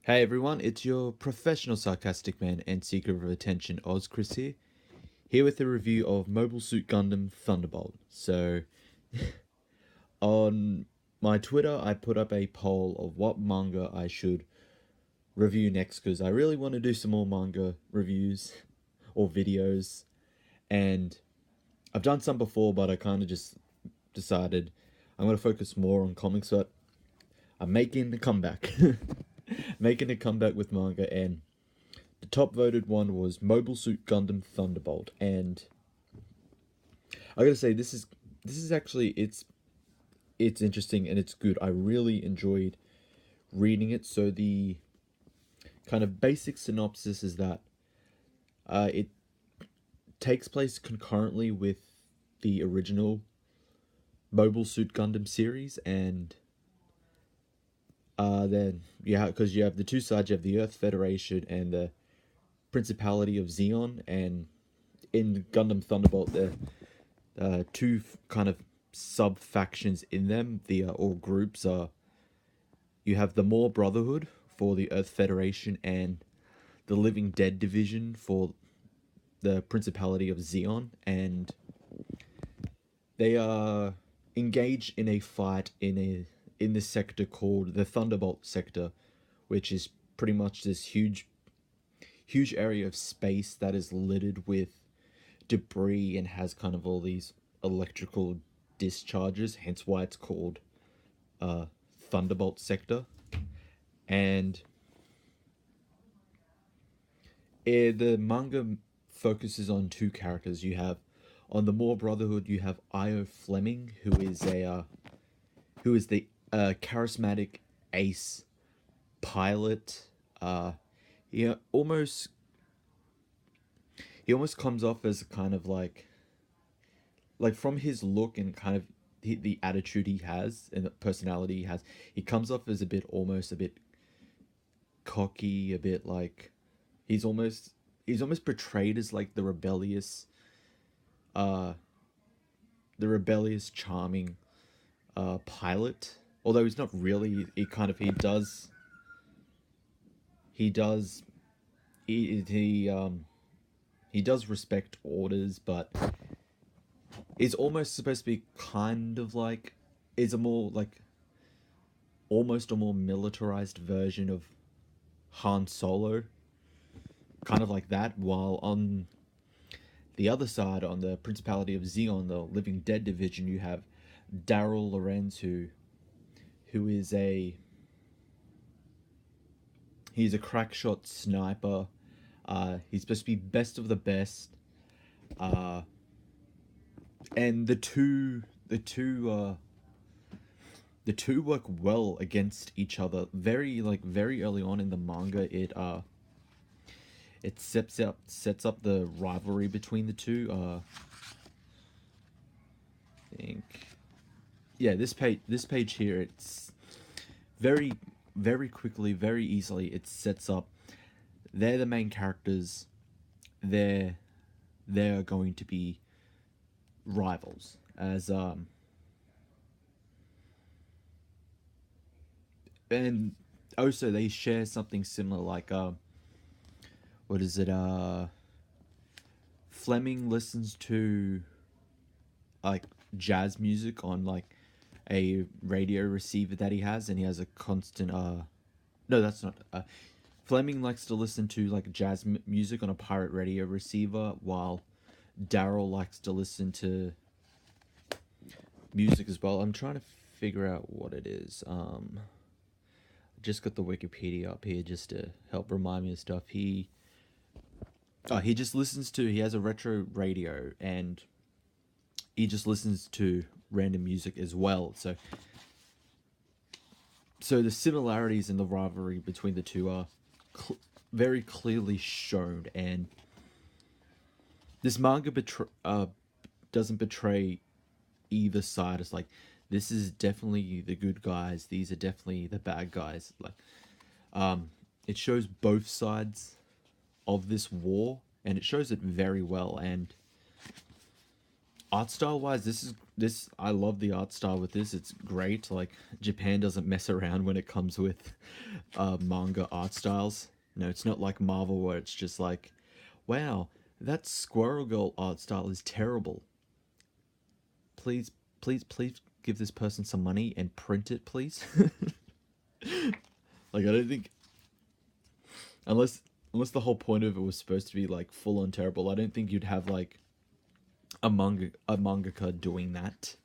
Hey everyone, it's your professional sarcastic man and seeker of attention Oz Chris here with a review of Mobile Suit Gundam Thunderbolt. So, on my Twitter, I put up a poll of what manga I should review next because I really want to do some more manga reviews or videos, and I've done some before, but I kind of just decided I'm going to focus more on comics, but I'm making a comeback. Making a comeback with manga, and the top voted one was Mobile Suit Gundam Thunderbolt, and I gotta say this is actually it's interesting and it's good. I really enjoyed reading it. So the kind of basic synopsis is that it takes place concurrently with the original Mobile Suit Gundam series, and then because you have the two sides, you have the Earth Federation and the Principality of Zeon, and in Gundam Thunderbolt, the two kind of sub factions in them, the or groups are you have the More Brotherhood for the Earth Federation and the Living Dead division for the Principality of Zeon, and they are engaged in a fight in this sector called the Thunderbolt sector, which is pretty much this huge area of space that is littered with debris and has kind of all these electrical discharges, hence why it's called uh, Thunderbolt sector. And the manga focuses on two characters. You have on the More Brotherhood, you have Io Fleming, who is the charismatic ace pilot. He almost he almost comes off as kind of like from his look and kind of the attitude he has and the personality he has, he comes off as a bit cocky, a bit like he's almost portrayed as like uh charming pilot. Although he's not really, he does he does respect orders, but is almost supposed to be kind of like is a more like almost a more militarized version of Han Solo, kind of like that. While on the other side, on the Principality of Zeon, the Living Dead division, you have Daryl Lorenz, who is he's a crackshot sniper. He's supposed to be best of the best. Uh, and the two work well against each other. Very early on in the manga, it sets up the rivalry between the two. I think this page here, it's very very quickly, very easily, it sets up they're the main characters. They're they're going to be rivals as and also they share something similar, like what is it Fleming listens to like jazz music on like a radio receiver that he has, and he has a constant no, that's not Fleming likes to listen to like jazz music on a pirate radio receiver, while Daryl likes to listen to music as well. I'm trying to figure out what it is. Just got the Wikipedia up here just to help remind me of stuff. He just listens to, he has a retro radio, and he just listens to random music as well. So the similarities in the rivalry between the two are very clearly shown, and this manga doesn't betray either side. It's like, this is definitely the good guys, these are definitely the bad guys. Like, it shows both sides of this war, and it shows it very well. And art style wise, this I love the art style with this. It's great. Like Japan doesn't mess around when it comes with manga art styles. No, it's not like Marvel where it's just like, wow, that Squirrel Girl art style is terrible. Please, please give this person some money and print it, please. Like I don't think unless the whole point of it was supposed to be like full on terrible, I don't think you'd have like a mangaka doing that.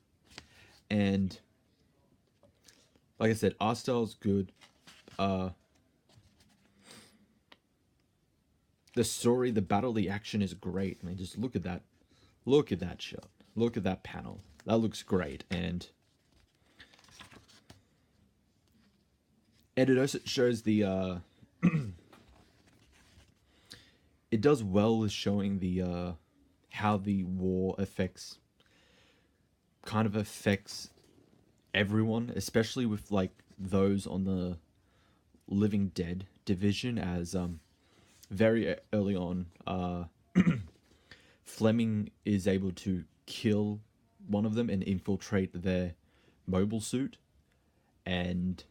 And like I said, art style's good. Uh, the story, the battle, the action is great. I mean, just look at that. Look at that shot. Look at that panel. That looks great. And it also shows the it does well with showing the how the war affects everyone, especially with like those on the Living Dead division, as very early on Fleming is able to kill one of them and infiltrate their mobile suit, and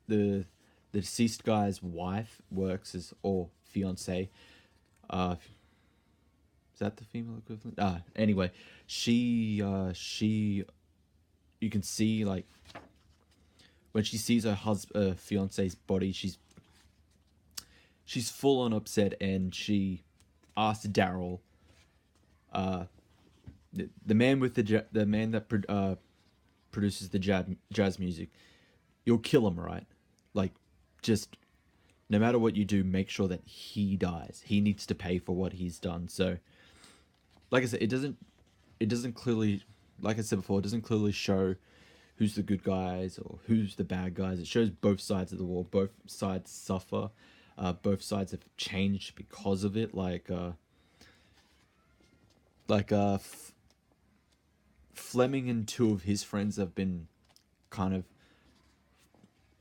the deceased guy's wife works as, or fiance, is that the female equivalent? Anyway, she you can see like when she sees her fiance's body, she's full on upset, and she asks Daryl, the man with the man that produces the jazz music, you'll kill him, right? Like, just no matter what you do, make sure that he dies. He needs to pay for what he's done. So, like I said, it doesn't clearly, like I said before, it doesn't clearly show who's the good guys or who's the bad guys. It shows both sides of the war. Both sides suffer. Both sides have changed because of it. Fleming and two of his friends have been kind of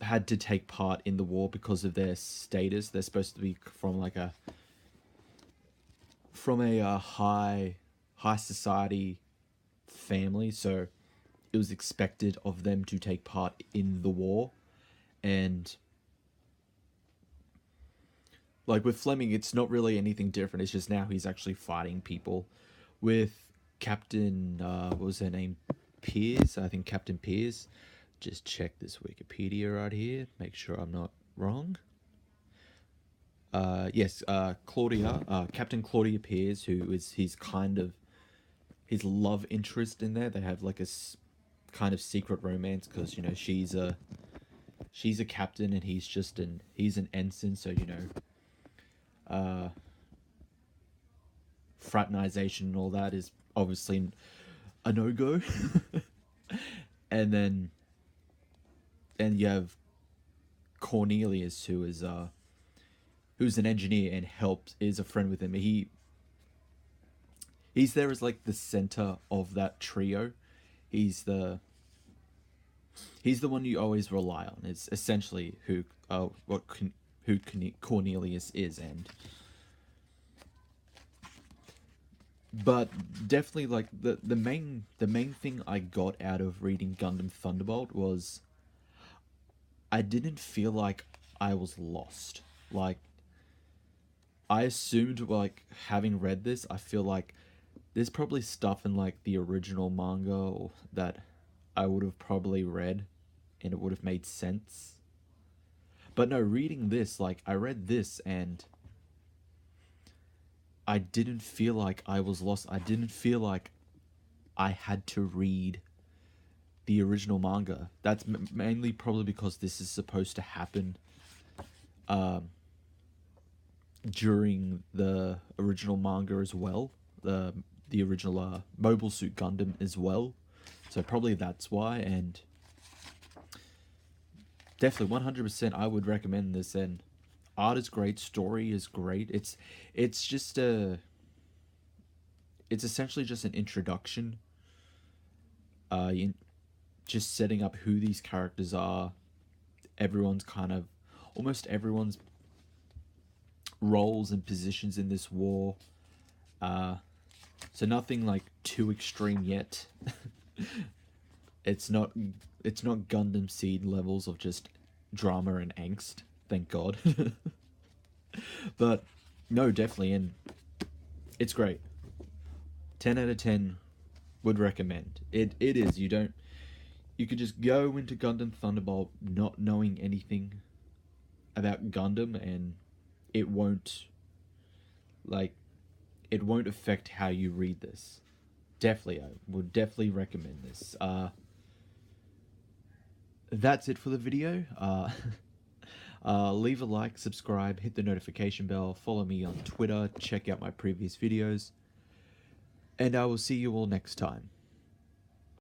had to take part in the war because of their status. They're supposed to be from a high society family, so it was expected of them to take part in the war. And like with Fleming, it's not really anything different. It's just now he's actually fighting people. With Captain, what was her name? Pierce, I think Captain Pierce. Just check this Wikipedia right here. Make sure I'm not wrong. Yes, Claudia, Captain Claudia Pierce, who is his love interest in there. They have like a kind of secret romance because she's a captain and he's an ensign, so fraternization and all that is obviously a no-go. And you have Cornelius, who's an engineer and is a friend with him. He's there as like the center of that trio. He's the one you always rely on. It's essentially who Cornelius is. But definitely, like, the main thing I got out of reading Gundam Thunderbolt was I didn't feel like I was lost. Like, I assumed, like, having read this, I feel like there's probably stuff in like the original manga that I would have probably read and it would have made sense. But no, reading this, like, I read this and I didn't feel like I was lost. I didn't feel like I had to read the original manga. That's mainly probably because this is supposed to happen during the original manga as well. The original Mobile Suit Gundam as well. So probably that's why. And definitely 100% I would recommend this. And art is great, story is great. It's essentially just an introduction, just setting up who these characters are, almost everyone's roles and positions in this war, So nothing like too extreme yet. it's not it's not Gundam Seed levels of just drama and angst, thank God. But no, definitely, and it's great. 10 out of 10 would recommend. It is. You could just go into Gundam Thunderbolt not knowing anything about Gundam, and it won't like it won't affect how you read this. Definitely, I would definitely recommend this. That's it for the video. Leave a like, subscribe, hit the notification bell, follow me on Twitter, check out my previous videos, and I will see you all next time.